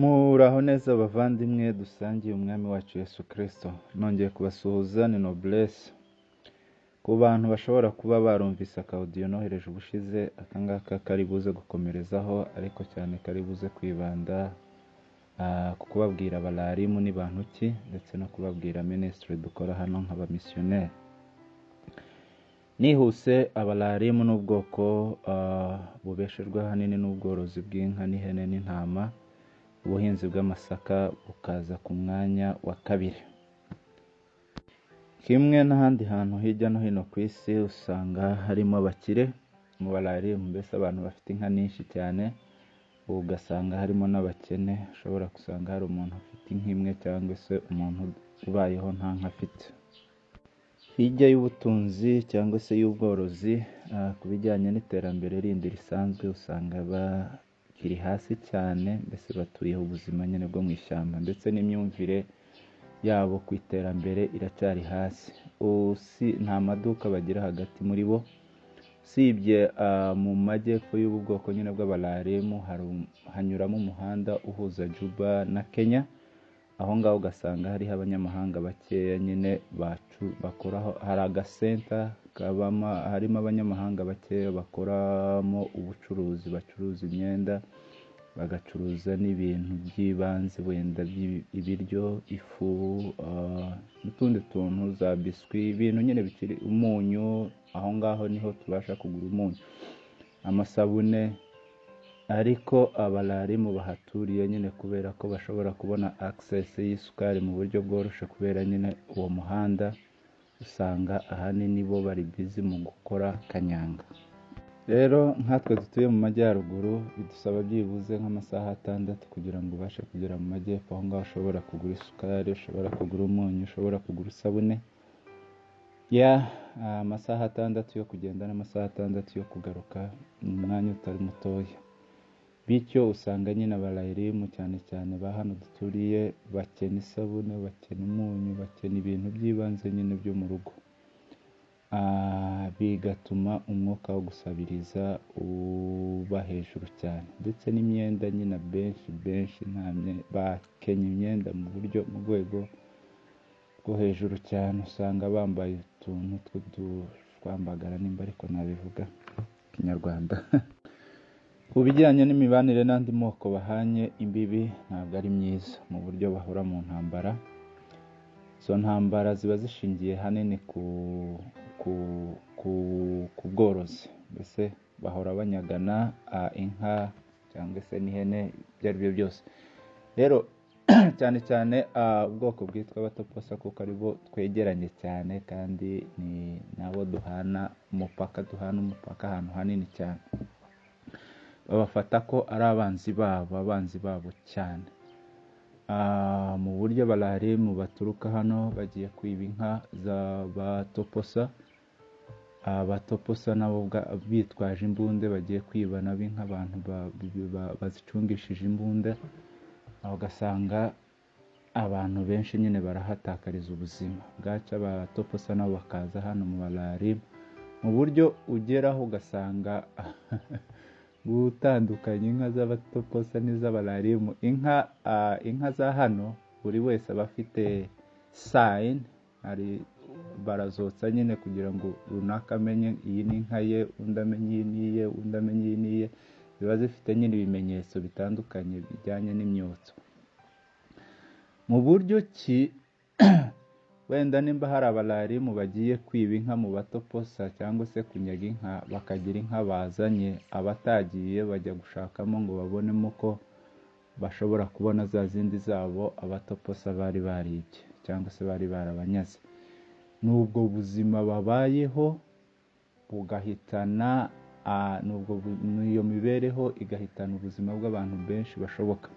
Muraho neza bavandimwe dusangiye umwami wacu Yesu Kristo. Nongeye kubasuhuza ni Noblesse. Ku bantu bashobora kuba barumvise akaudio nohereje ubushize, akangaka kari buze gukomerezaho, ariko cyane kari buze kwibanda ku kubabwira abalarimu ni bantu ki, ndetse no kubabwira ministry dukora hano nk'aba Missionaire. Nihuse, abalarimu n'ubwoko bubeshejwe hanini n'ubworozi bw'inka n'ihene n'intama, ubuhinzi bw'amasaka bukaza ku mwanya wa kabiri. Kimwe n'ahandi hantu hirya no hino ku isi usanga harimo abakire mu balarimu, mbese abantu bafite inka nyinshi cyane, ugasanga harimo n'abakene. Ushobora gusanga hari umuntu ufite inka imwe cyangwa se umuntu ubayeho nta nka afite. Hirya y'ubutunzi cyangwa se y'ubworozi, ku bijyanye n'iterambere rindi risanzwe, usanga bakiri hasi cyane, mbese batuye ubuzima nyine bwo mu ishyamba, ndetse n'imyumvire yabo ku iterambere iracyari hasi. Nta maduka bagira hagati muri bo, usibye mu majyepfo y'ubu bwoko nyine bw'abalarimu hanyuramo umuhanda uhuza Juba na Kenya. Aho ngaho ugasanga hariho abanyamahanga bakeya nyine bakoraho. Hari agasenta harimo abanyamahanga bakeya bakoramo ubucuruzi, bacuruza imyenda, bagacuruza n'ibintu by'ibanze, wenda ibiryo, ifu, n'utundi tuntu, za biswi, ibintu nyine bikiri umunyu. Aho ngaho niho tubasha kugura umunyu, amasabune. Ariko abalarimu bahaturiye nyine kubera ko bashobora kubona access y'isukari mu buryo bworoshye kubera nyine uwo muhanda, usanga ahanini bo bari busy mu gukora kanyanga. Rero nkatwe dutuye mu majyaruguru, bidusaba byibuze nk'amasaha 6 kugira ngo ubashe kugera mu majyepfo. Aho ngaho ushobora kugura isukari, ushobora kugura umunyu, ushobora kugura isabune. Amasaha 6 yo kugenda n'amasaha 6 yo kugaruka, ni umwanya utari mutoya. Bityo usanga nyine abalarimu cyane cyane ba hano duturiye bakena isabune, bakena umunyu, bakena ibintu by'ibanze nyine byo mu rugo. Bigatuma umwuka wo gusabiriza uba hejuru cyane, ndetse n'imyenda nyine benshi bakenya imyenda mu rwego rwo hejuru cyane. Usanga bambaye utuntu tw'udushwambagara, nimba ariko nabivuga kinyarwanda. Ku bijyanye n'imibanire n'andi moko bahanye imbibi, ntabwo ari myiza, mu buryo bahora mu ntambara. Izo ntambara ziba zishingiye hanini ku bworozi, mbese bahora banyagana inka cyangwa se n'ihene, ibyo ari byo byose. Rero cyane cyane ubwoko bwitwa abatoposa, kuko ari bo twegeranye cyane, kandi ni nabo duhana umupaka ahantu hanini cyane. Babafata ko ari abanzi babo cyane. Mu buryo abalarimu baturuka hano bagiye kwiba inka z'abatoposa, abatoposa nabo bitwaje imbunde bagiye kwiba nabo inka abantu bazicungishije imbunda. Aho ugasanga abantu benshi nyine barahatakariza ubuzima. Bwaca abatoposa nabo bakaza hano mu balarimu, mu buryo ugeraho ugasanga gutandukanya inka z'abatoposa n'iz'abalarimu. Inka za hano buri wese aba afite sign, barazotsa nyine kugira ngo runaka amenye iyi ni inka ye, undi amenye iyi ni iye, undi amenye iyi ni iye. Ziba zifite nyine ibimenyetso bitandukanye bijyanye n'imyotso. Mu buryo ki wenda nimba hari abalarimu bagiye kwiba inka mu batoposa cyangwa se kunyaga inka, bakagira inka bazanye, abatagiye bajya gushakamo ngo babonemo ko bashobora kubona za zindi zabo abatoposa bari baribye cyangwa se bari barabanyaze. N'ubwo buzima babayeho bugahitana, n'iyo mibereho igahitana ubuzima bw'abantu benshi bashoboka.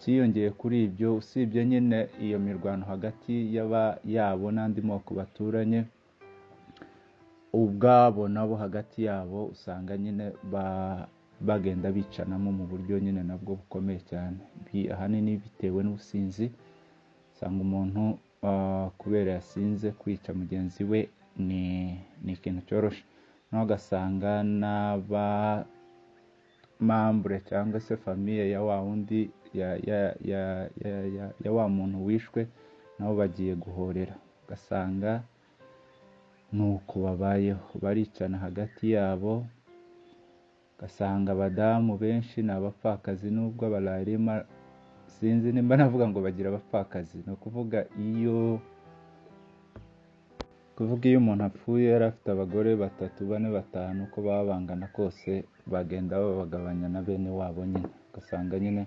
Cyiyongeye kuri ibyo, usibye nyine iyo mirwano hagati yabo n'andi moko baturanye, ubwabo nabo hagati yabo usanga nyine bagenda bicanamo mu buryo nyine nabwo bukomeye cyane. Ahanini bitewe n'ubusinzi. Usanga umuntu kubera yasinze, kwica mugenzi we ni ikintu cyoroshye. Naho ugasanga membre cyangwa se famille ya wa wundi ya wa muntu wishwe nabo bagiye guhorera, ugasanga nuko babayeho baricana hagati yabo. Ugasanga abadamu benshi ni abapfakazi, nubwo abararima sinzi nimba navuga ngo bagira abapfakazi. Ni ukuvuga iyo umuntu apfuye yari afite abagore 3, 4, 5 uko baba bangana kose, bagenda babagabanya na bene wabo nyine. Ugasanga nyine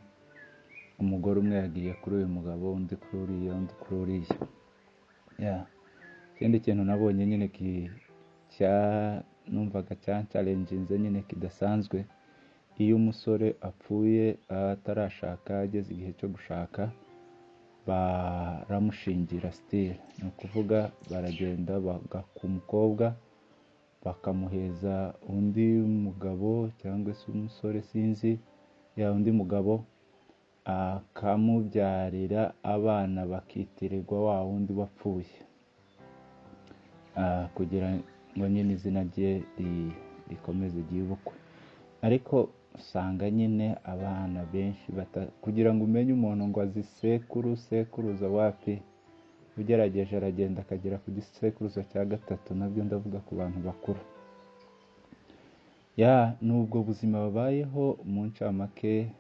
umugore umwe yagiye kuri uyu mugabo, undi kuri uriya, undi kuri uriya. Ikindi kintu nabonye nyine numvaga challenginze nyine kidasanzwe, iyo umusore apfuye atarashaka ageze igihe cyo gushaka, baramushingira still. Ni ukuvuga baragenda bagaka umukobwa bakamuheza undi mugabo cyangwa se umusore sinzi, undi mugabo akamubyarira abana bakitirirwa wa wundi wapfuye, kugira ngo nyine izina rye rikomeze ryibukwe. Ariko usanga nyine abana benshi kugira ngo umenye umuntu ngo azi sekuruza wapi, ugerageje aragenda akagera ku gisekuruza cya 3, nabyo ndavuga ku bantu bakuru. Nubwo buzima babayeho mu ncamake,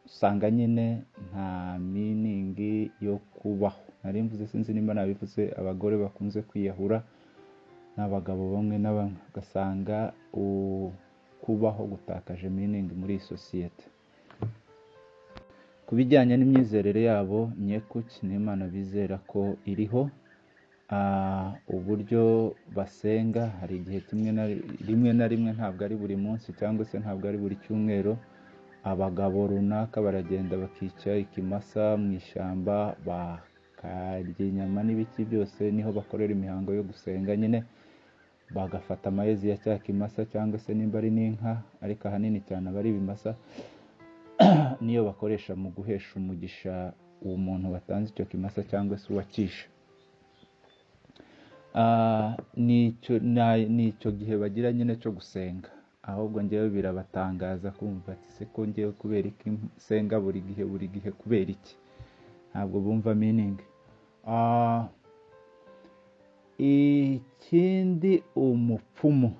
usanga nyine nta meaning yo kubaho. Nari mvuze sinzi nimba nabivuze, abagore bakunze kwiyahura n'abagabo bamwe na bamwe, ugasanga kubaho gutakaje meaning muri sosiyete. Ku bijyanye n'imyizerere yabo, nyekuki n'Imana bizera ko iriho, uburyo basenga hari igihe rimwe na rimwe, ntabwo ari buri munsi cyangwa se ntabwo ari buri cyumweru, abagabo runaka baragenda bakica ikimasa mu ishyamba, bakarya inyama n'ibiki byose, niho bakorera imihango yo gusenga nyine. Bagafata amayezi ya cya kimasa cyangwa se nimba ari n'inka, ariko ahanini cyane aba ari ibimasa, niyo bakoresha mu guhesha umugisha uwo muntu watanze icyo kimasa cyangwa se uwakisha. Nicyo gihe bagira nyine cyo gusenga. Ahubwo njyewe birabatangaza kumva ati se ko njyewe kubera iki nsenga buri gihe kubera iki? Ntabwo bumva meaning. Ikindi, umupfumu.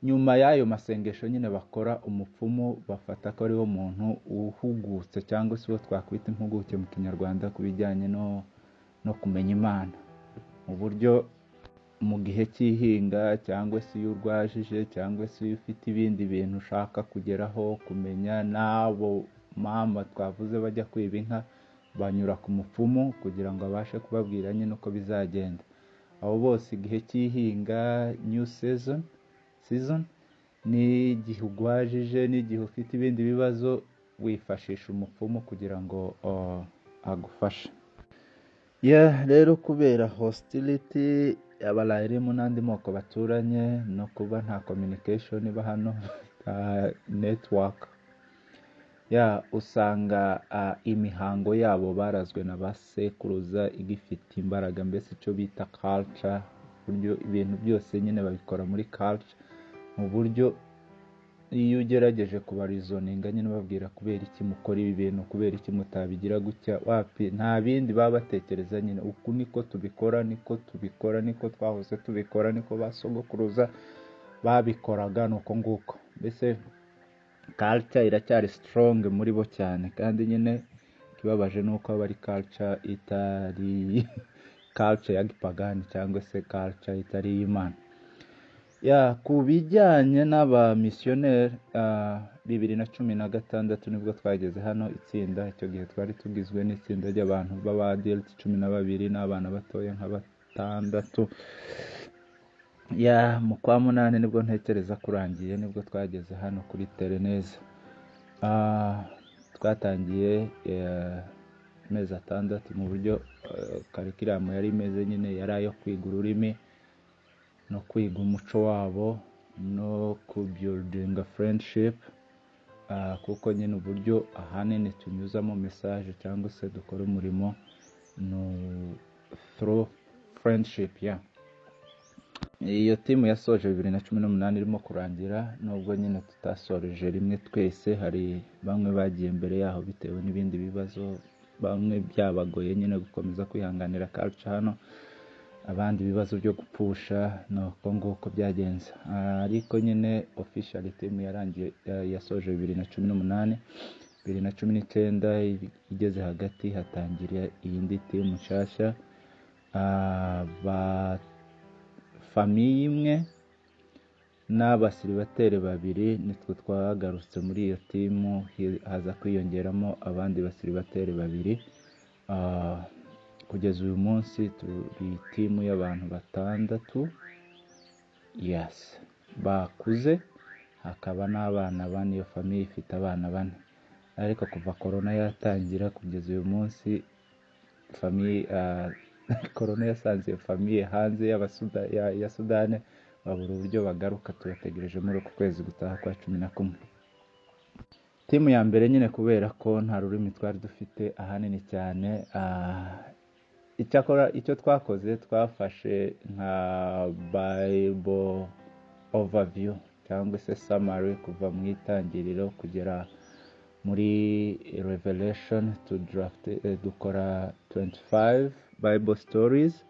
Nyuma y'ayo masengesho nyine bakora, umupfumu bafata ko ariwo muntu uhugutse cyangwa se uwo twakwita impuguke mu kinyarwanda ku bijyanye no kumenya Imana, mu buryo mu gihe cy'ihinga cyangwa se iyo urwajije cyangwa se iyo ufite ibindi bintu ushaka kugeraho kumenya, n'abo mama twavuze bajya kwiba inka banyura ku mupfumu kugira ngo abashe kubabwira nyine uko bizagenda. Abo bose igihe cy'ihinga, new season n'igihe ugwajije n'igihe ufite ibindi bibazo, wifashisha umupfumu kugira ngo agufashe. Rero kubera hostility abararimo n'andi moko baturanye, no kuba nta communication iba hano, network, usanga imihango yabo barazwe na basekuruza igifite imbaraga, mbese icyo bita culture. Buryo ibintu byose nyine babikora muri culture, mu buryo iyo ugerageje kubarizoninga nyine babwira kubera iki mukora ibi bintu, kubera iki mutabigira gutya, wapi, nta bindi baba batekereza nyine. Uku niko tubikora, niko twahoze tubikora, niko basogokuruza babikoraga, nuko nguko. Mbese culture iracyari strong muri bo cyane, kandi nyine ikibabaje nuko aba ari culture itari culture ya gipagani cyangwa se culture itari y'Imana. Ku bijyanye n'aba Missionaire, 2016 nibwo twageze hano itsinda. Icyo gihe twari tugizwe n'itsinda ry'abantu b'abadult 12 n'abana batoya nka 6. Mu kwa 8 nibwo ntekereza kurangiye, nibwo twageze hano kuri Tereneza. Twatangiye amezi 6 mu buryo curriculum yari imeze nyine, yari ayo kwiga ururimi no kwiga umuco wabo no building a friendship, kuko nyine uburyo ahanini tunyuzamo message cyangwa se dukora umurimo no through friendship. iyo timu yasoje 2018 irimo kurangira, nubwo nyine tutasoreje rimwe twese, hari bamwe bagiye mbere yaho bitewe n'ibindi bibazo, bamwe byabagoye nyine gukomeza kwihanganira culture hano, abandi ibibazo byo gupfusha, nuko nguko byagenze. Ariko nyine official team yarangiye yasoje 2018, 2019 igeze hagati hatangira iyindi team nshasha, ba famiye imwe n'abasiribateri babiri nitwe twagarutse muri iyo timu, haza kwiyongeramo abandi basiribateri babiri. Kugeza uyu munsi turi timu y'abantu 6, yes, bakuze, hakaba n'abana 4, iyo famiye ifite abana 4. Ariko kuva corona yatangira kugeza uyu munsi, famiye corona yasanze iyo famiye hanze ya Sudan, babura uburyo bagaruka, tubategereje muri uku kwezi gutaha kwa 11. Timu ya mbere nyine kubera ko nta rurimi twari dufite ahanini cyane, icyo twakoze twafashe nka Bible overview cyangwa se summary kuva mu itangiriro kugera muri Revelation, to draft dukora 25 Bible stories,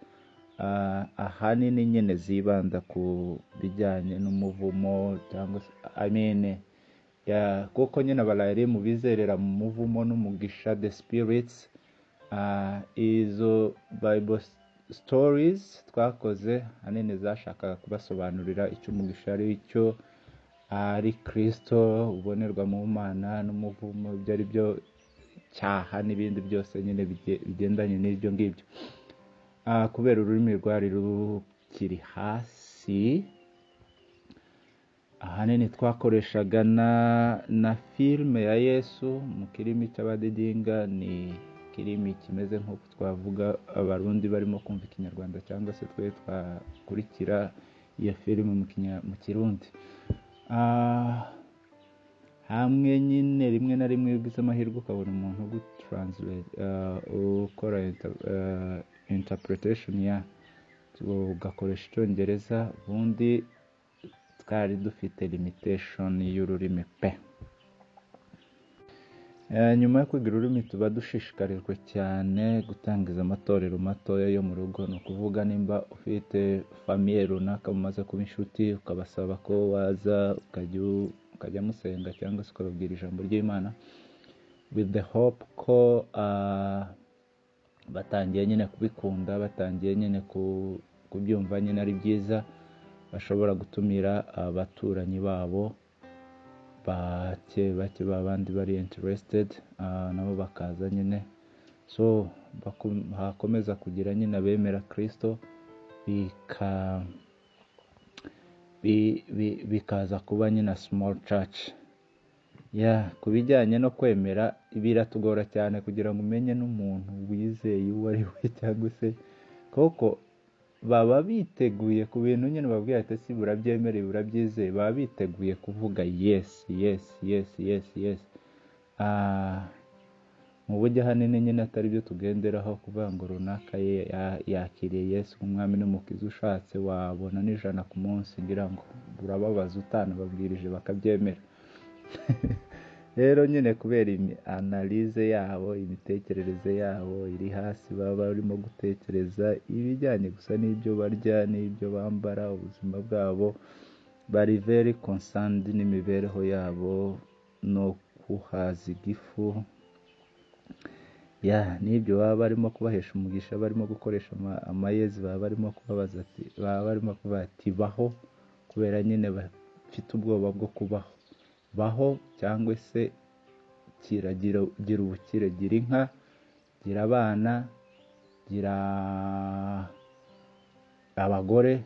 ahanini nyine zibanda ku bijyanye n'umuvumo, cyangwa kuko nyine abayemo bizerera mu muvumo n'umugisha, the spirits. Izo Bible stories twakoze hanini zashakaga kubasobanurira icyo umugisha ari cyo, ari Kristo ubonerwa mu Mana, n'umuvumo ibyo ari byo, cyaha n'ibindi byose nyine bigendanye n'ibyo ngibyo. Kubera ururimi rwari rukiri hasi, ahanini twakoreshaga na filime ya Yesu mu kirimi cy'abadidinga. Ni kirimi kimeze nk'uko twavuga abarundi barimo kumva ikinyarwanda, cyangwa se twe twakurikira iyo filime mu kirundi. Hamwe nyine rimwe na rimwe ugize amahirwe ukabona umuntu ugutranslate, ukora interpretation ugakoresha icyongereza. Ubundi twari dufite limitation y'ururimi pe. Nyuma yo kwiga ururimi tuba dushishikarijwe cyane gutangiza amatorero matoya yo mu rugo. Ni ukuvuga nimba ufite famiye runaka mumaze kuba inshuti, ukabasaba ko waza ukajya musenga cyangwa se ukababwira ijambo ry'Imana, with the hope ko batangiye nyine kubikunda, batangiye nyine kubyumva nyine ari byiza, bashobora gutumira abaturanyi babo bake babandi bari interested, nabo bakaza nyine. So hakomeza kugira nyine abemera Kristo, bikaza kuba nyine small church. Ku bijyanye no kwemera biratugora cyane kugira ngo umenye n'umuntu wizeye uwo ari we, cyangwa se koko baba biteguye ku bintu nyine babwira ati si burabyemereye burabyizeye, baba biteguye kuvuga yes. Mu buryo ahanini nyine atari byo tugenderaho kuvuga ngo runaka yakiriye Yesu nk'umwami n'umukiza, ushatse wabona n'ijana ku munsi, ngira ngo urababaza utanababwirije bakabyemera. Rero nyine kubera analyse yabo, imitekerereze yabo iri hasi, baba barimo gutekereza ibijyanye gusa n'ibyo barya n'ibyo bambara, ubuzima bwabo, bari very concerned n'imibereho yabo no kuhaza igifu. N'ibyo baba barimo kubahesha umugisha, barimo gukoresha amayezi, baba barimo kubabaza ati, baba barimo kuvuga ati baho, kubera nyine bafite ubwoba bwo kubaho. Baho cyangwa se gira ubukire, gira inka, gira abana, gira abagore,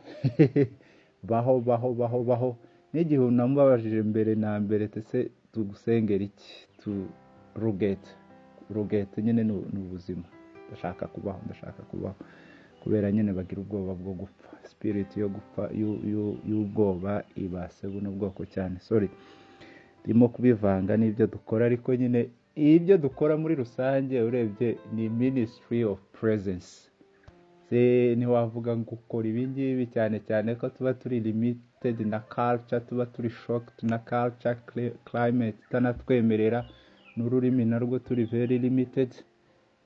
baho. N'igihe unamubabajije mbere na mbere, tese tugusengera iki, rugete nyine ni ubuzima, ndashaka kubaho, kubera nyine bagira ubwoba bwo gupfa. Spirit yo gupfa y'ubwoba ibase buno bwoko cyane. Ndimo kubivanga n'ibyo dukora, ariko nyine ibyo dukora muri rusange urebye ni ministry of presence. se ntiwavuga ngo ukora ibi ngibi, cyane cyane ko tuba turi limited na culture, tuba turi shocked na culture, climate itanatwemerera, n'ururimi narwo turi very limited.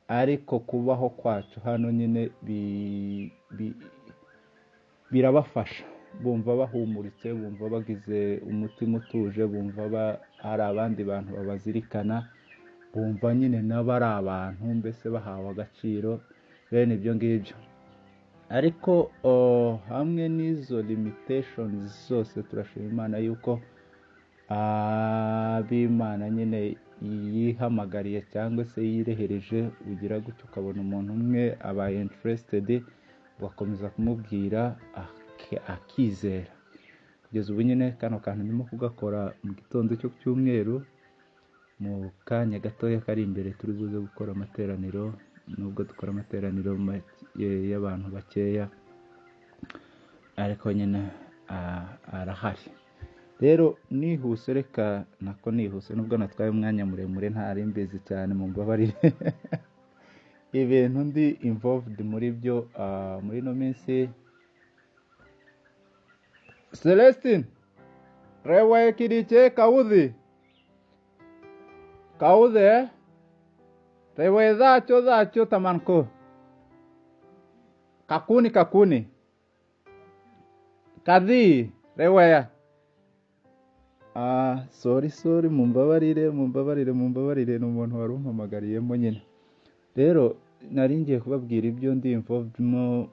Ariko kubaho kwacu hano nyine birabafasha, bumva bahumuritse, bumva bagize umutima utuje, bumva hari abandi bantu babazirikana, bumva nyine nabo ari abantu, mbese bahawe agaciro, bene ibyo ngibyo. Ariko hamwe n'izo limitations zose, turashima Imana yuko ab'Imana nyine yihamagariye cyangwa se yirehereje, ugira gutyo ukabona umuntu umwe abaye interested, ugakomeza kumubwira akizera. Kugeza ubu nyine kano kantu ndimo kugakora mu gitondo cyo cyumweru, mu kanya gatoya kari imbere turi buze gukora amateraniro, nubwo dukora amateraniro y'abantu bakeya, ariko nyine arahari. Rero nihuse, reka nako nihuse, nubwo natwaye umwanya muremure ntari mbizi cyane, mu mbabarire ibintu ndi involved muri byo muri no minsi. Celestine rewe kiriche kaudhi rewe zacho tamanko kakuni kadhi rewe sorry mumbabarire ni umuntu wari umpamagariyemo nyine. Rero nari ngiye kubabwira ibyo ndi involved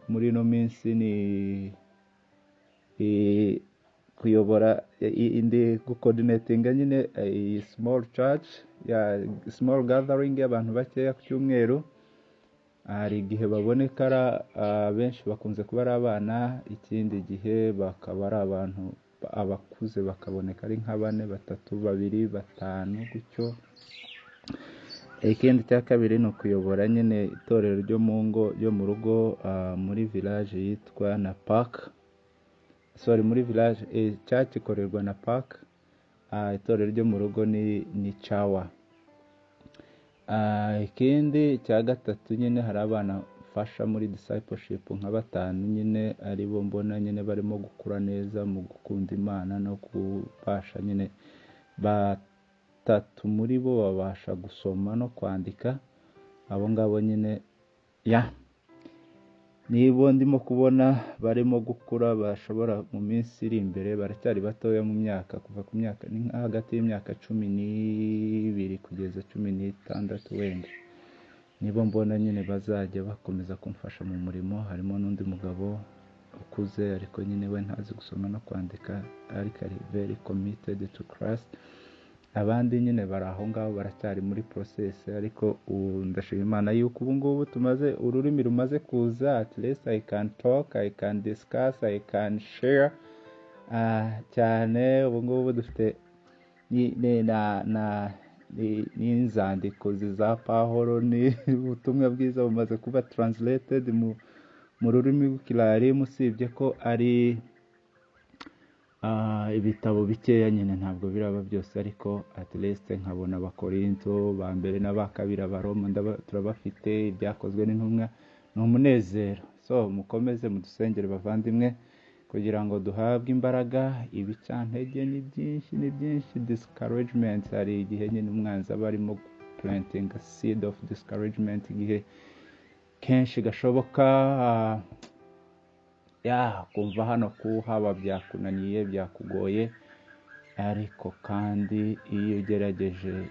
muri no minsi, ni kuyobora indi coordinating nyine small church ya small gathering y'abantu bakeya ku cyumweru. Hari igihe baboneka benshi bakunze kuba ari abana, ikindi gihe bakaba ari abantu abakuze bakaboneka ari nka 4, 3, 2, 5 gutyo. Ikindi cya kabiri ni ukuyobora nyine itorero ryo mu ngo yo mu rugo muri village yitwa na park, muri village church ikorerwa na park, itorero ryo mu rugo ni chawa. Ikindi cya gatatu nyine hari abana fasha muri discipleship nka 5 nyine, ari bo mbona nyine barimo gukura neza mu gukunda Imana no kubasha nyine. 3 muri bo babasha gusoma no kwandika. Abo ngabo nyine nibo ndimo kubona barimo gukura, bashobora mu minsi iri imbere, baracyari batoya mu myaka, kuva ku myaka ni hagati y'imyaka 12 kugeza 16 wenda. Nibo mbona nyine bazajya bakomeza kumfasha mu murimo. Harimo n'undi mugabo ukuze, ariko nyine we ntazi gusoma no kwandika, ariko ari very committed to Christ. Abandi nyine bari aho ngaho, baracyari muri process, ariko ndashima Imana yuko ubu ngubu tumaze ururimi rumaze kuza. At least I can talk, I can discuss, I can share cyane. Ubu ngubu dufite n'inzandiko za Pawulo, ni ubutumwa bwiza bumaze kuba translated mu rurimi rw'Ikirari, usibye ko ari ibitabo bikeya nyine, ntabwo biraba byose, ariko at least nkabona Abakorinto ba mbere n'Abakabiri, Abaroma turabafite, ibyakozwe n'intumwa. Ni umunezero. So mukomeze mudusengere bavandimwe, kugira ngo duhabwe imbaraga. Ibicantege ni byinshi, discouragement. Hari igihe nyine umwanzi aba arimo planting a seed of discouragement, igihe kenshi gashoboka kumva hano kuhaba byakunaniye, byakugoye. Ariko kandi iyo ugerageje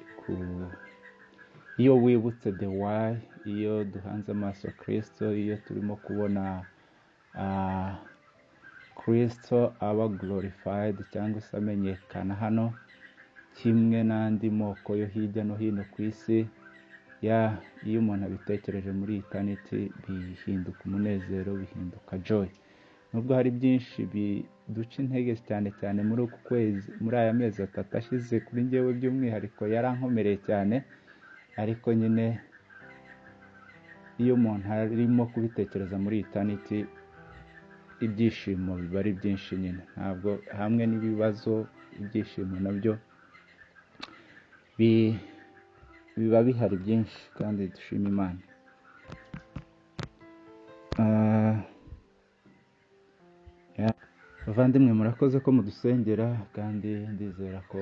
iyo wibutse the why, iyo duhanze amaso Kristo, iyo turimo kubona Kristo aba glorified cyangwa se amenyekana hano kimwe n'andi moko yo hirya no hino ku isi, iyo umuntu abitekereje muri eternity, bihinduka umunezero, bihinduka joy. Nubwo hari byinshi biduca intege cyane muri uku kwezi, muri aya mezi 3 ashize, kuri njyewe by'umwihariko yarankomereye cyane, ariko nyine iyo umuntu arimo kubitekereza muri eternity, ibyishimo biba ari byinshi nyine. Ntabwo hamwe n'ibibazo, ibyishimo nabyo biba bihari byinshi, kandi dushima Imana. bavandimwe murakoze ko mudusengera kandi ndizera ko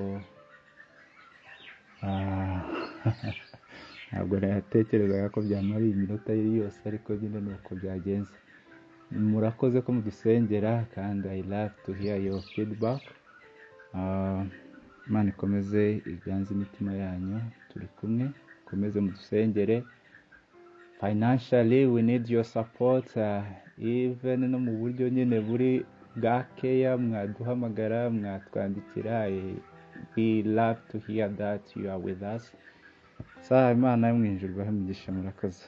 ntabwo natekerezaga ko byamara iyi minota yose ariko nyine nuko byagenze. Murakoze ko mudusengera kandi I love to hear your feedback. Imana ikomeze iganze imitima yanyu, turi kumwe, komeze mudusengere. Financially we need your support, even no mu buryo nyine buri bwa keya, mwaduhamagara, mwatwandikira. We love to hear that you are with us. Imana yo mu ijuru ibahe umugisha, murakoze.